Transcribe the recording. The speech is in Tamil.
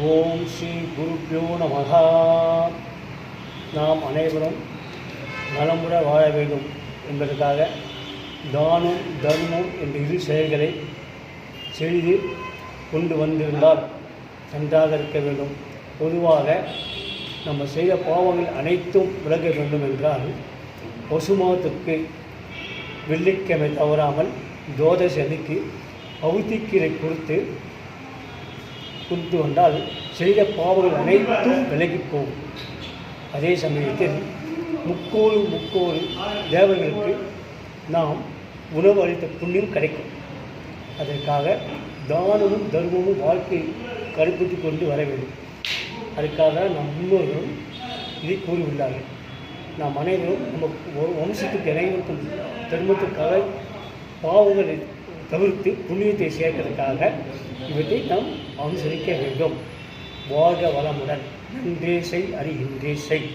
ஓம் ஸ்ரீ குருப்யோ நமஹ. நாம் அனைவரும் நலமுற வாழ வேண்டும் என்பதற்காக தானம் தர்மம் என்ற இரு செயல்களை செய்து கொண்டு வந்திருந்தால் நன்றாக இருக்க வேண்டும். பொதுவாக நம்ம செய்த பாவங்கள் அனைத்தும் விலக வேண்டும் என்றால் பசுமாட்டுக்கு வெள்ளிக்கிழமை தவறாமல் துவாதசி அன்னைக்கு பௌத்திக்கீரை கொடுத்து வந்தால் செய்த பாவங்கள் அனைத்தும் விலகி போகும். அதே சமயத்தில் முக்கோடு தேவர்களுக்கு நாம் உணவு அளித்த புண்ணியம் கிடைக்கும். அதற்காக தானமும் தர்மமும் வாழ்க்கை கடைப்பிடித்து கொண்டு வர வேண்டும். அதுக்காக நம் முன்னோர்களும் இதை கூறியுள்ளார்கள். நாம் அனைவரும் நம்ம வம்சத்துக்கு அனைவருக்கும் தர்மத்துக்காக பாவங்களை தவிர்த்து புண்ணியத்தை சேர்க்கிறதுக்காக இவற்றை நாம் அனுசரிக்க வேண்டும். வாழ்க வளமுடன். நன்றே செய் அறிகின்றே செய்.